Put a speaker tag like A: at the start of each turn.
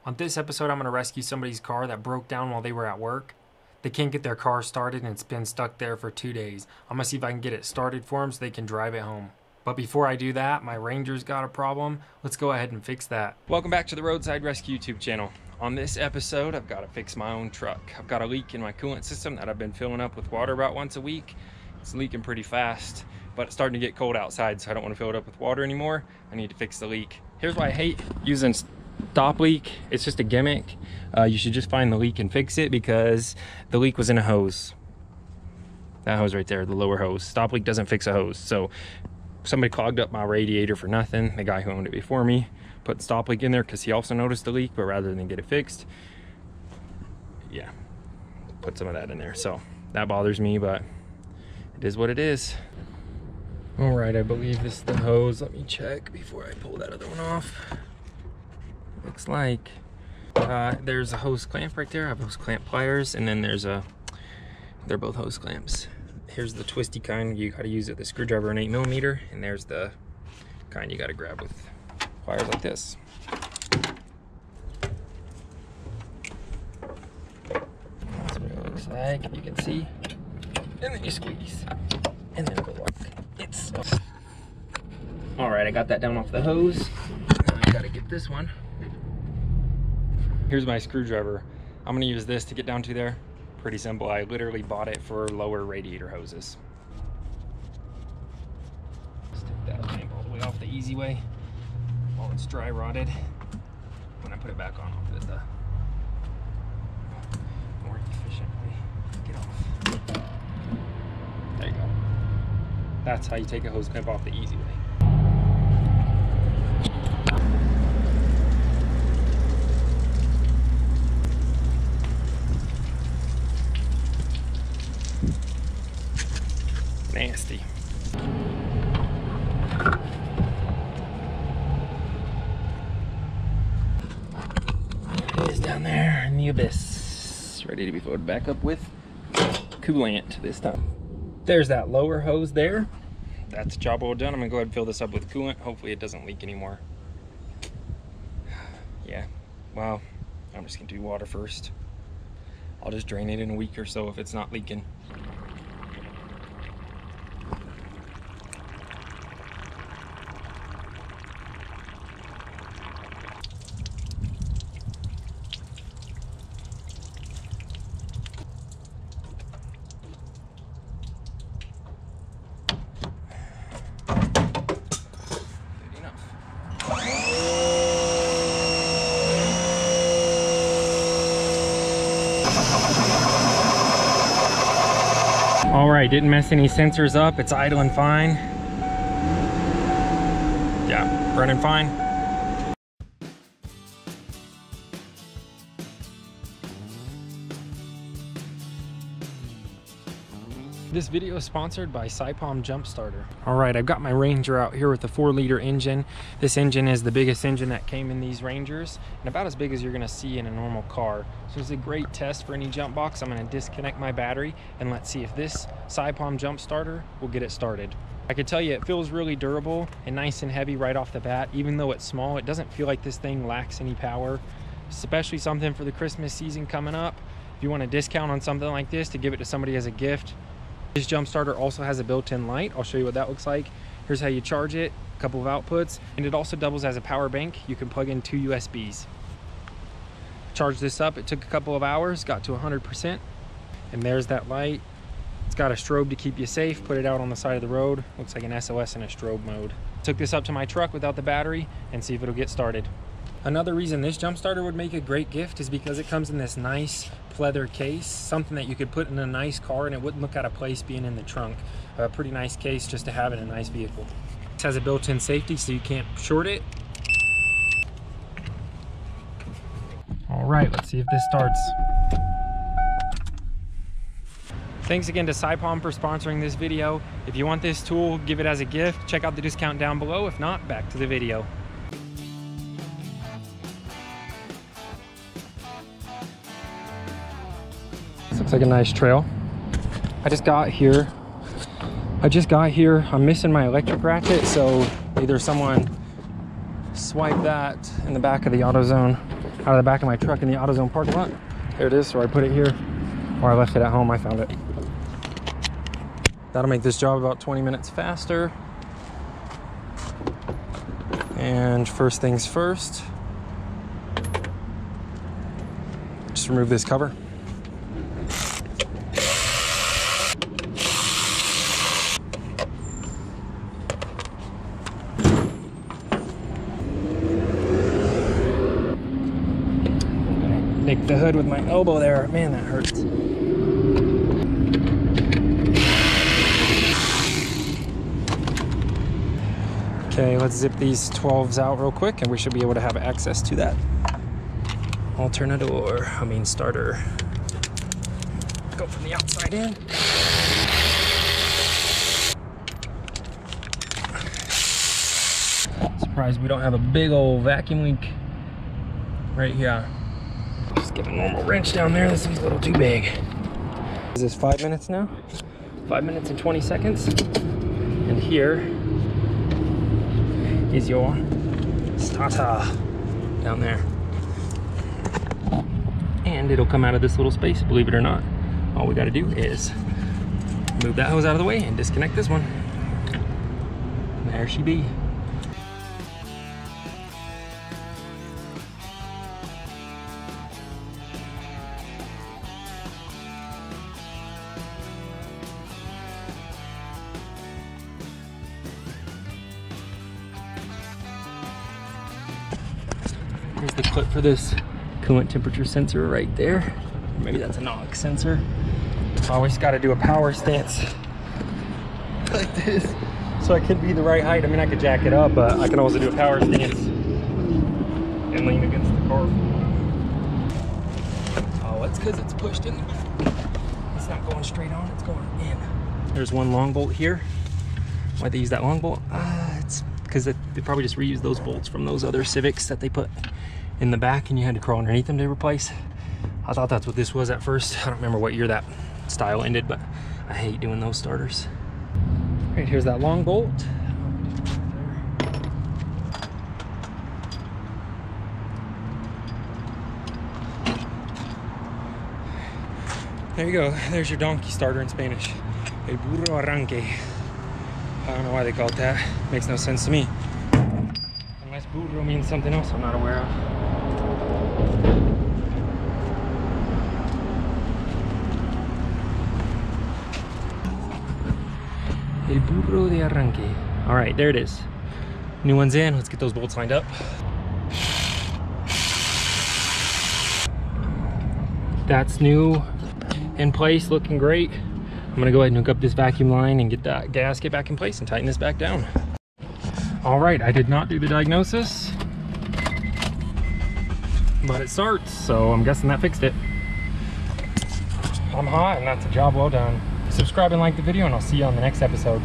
A: On this episode, I'm going to rescue somebody's car that broke down while they were at work. They can't get their car started and it's been stuck there for 2 days. I'm going to see if I can get it started for them so they can drive it home. But before I do that, my Ranger's got a problem. Let's go ahead and fix that. Welcome back to the Roadside Rescue YouTube channel. On this episode, I've got to fix my own truck. I've got a leak in my coolant system that I've been filling up with water about once a week. It's leaking pretty fast, but it's starting to get cold outside, so I don't want to fill it up with water anymore. I need to fix the leak. Here's why I hate using stop leak. It's just a gimmick. You should just find the leak and fix it, because the leak was in a hose. That hose right there, the lower hose. Stop leak doesn't fix a hose. So somebody clogged up my radiator for nothing. The guy who owned it before me put stop leak in there because he also noticed the leak, but rather than get it fixed, yeah, put some of that in there. So that bothers me, but it is what it is. All right, I believe this is the hose. Let me check before I pull that other one off. Looks like there's a hose clamp right there. I have hose clamp pliers, and then they're both hose clamps. Here's the twisty kind. You gotta use it with a screwdriver and 8mm, and there's the kind you gotta grab with pliers like this. That's what it looks like, you can see. And then you squeeze, and then good luck. It's all right. I got that down off the hose. Now I gotta get this one. Here's my screwdriver. I'm gonna use this to get down to there. Pretty simple. I literally bought it for lower radiator hoses. Let's take that lamp all the way off the easy way while it's dry rotted. When I put it back on, I'll put it more efficiently. Get off. There you go. That's how you take a hose clamp off the easy way. Nasty. It is down there in the abyss, ready to be filled back up with coolant this time. There's that lower hose there. That's the job well done. I'm gonna go ahead and fill this up with coolant. Hopefully it doesn't leak anymore. Yeah, well, I'm just gonna do water first. I'll just drain it in a week or so if it's not leaking. All right, didn't mess any sensors up. It's idling fine. Yeah, running fine. This video is sponsored by SYPOM Jump Starter. All right, I've got my Ranger out here with a 4-liter engine. This engine is the biggest engine that came in these Rangers, and about as big as you're gonna see in a normal car. So it's a great test for any jump box. I'm gonna disconnect my battery and let's see if this SYPOM Jump Starter will get it started. I can tell you it feels really durable and nice and heavy right off the bat. Even though it's small, it doesn't feel like this thing lacks any power, especially something for the Christmas season coming up. If you want a discount on something like this to give it to somebody as a gift, this jump starter also has a built-in light. I'll show you what that looks like. Here's how you charge it, a couple of outputs, and it also doubles as a power bank. You can plug in 2 USBs. Charge this up, it took a couple of hours, got to 100%, and there's that light. It's got a strobe to keep you safe. Put it out on the side of the road. Looks like an SOS in a strobe mode. Took this up to my truck without the battery and see if it'll get started. Another reason this jump starter would make a great gift is because it comes in this nice pleather case, something that you could put in a nice car and it wouldn't look out of place being in the trunk. A pretty nice case just to have in a nice vehicle. This has a built-in safety so you can't short it. All right, let's see if this starts. Thanks again to SYPOM for sponsoring this video. If you want this tool, give it as a gift. Check out the discount down below. If not, back to the video. Looks like a nice trail. I just got here. I'm missing my electric ratchet, so either someone swiped that in the back of the AutoZone out of the back of my truck in the AutoZone parking lot. There it is, or I put it here, or I left it at home. I found it. That'll make this job about 20 minutes faster. And first things first, just remove this cover. Nick the hood with my elbow there. Man, that hurts. Okay, let's zip these 12s out real quick and we should be able to have access to that starter. Go from the outside in. Surprised we don't have a big old vacuum leak right here. Just give a normal wrench down there. This one's a little too big. Is this 5 minutes now? 5 minutes and 20 seconds. And here is your starter down there. And it'll come out of this little space, believe it or not. All we gotta do is move that hose out of the way and disconnect this one. And there she be. Here's the clip for this coolant temperature sensor right there. Maybe that's a NOx sensor. Always got to do a power stance like this so I can be the right height. I mean, I could jack it up, but I can also do a power stance and lean against the car. Oh, it's because it's pushed in the back. It's not going straight on, it's going in. There's one long bolt here. Why'd they use that long bolt? It's because they probably just reused those bolts from those other Civics that they put in the back and you had to crawl underneath them to replace. I thought that's what this was at first. I don't remember what year that style ended, but I hate doing those starters. Right, here's that long bolt. There you go. There's your donkey starter in Spanish. El burro arranque. I don't know why they call it that. Makes no sense to me. Unless burro means something else I'm not aware of. El burro de arranque. All right, there it is. New one's in. Let's get those bolts lined up. That's new, in place, looking great. I'm gonna go ahead and hook up this vacuum line and get that gasket back in place and tighten this back down. All right, I did not do the diagnosis, but it starts, so I'm guessing that fixed it. I'm hot and that's a job well done. Subscribe and like the video and I'll see you on the next episode.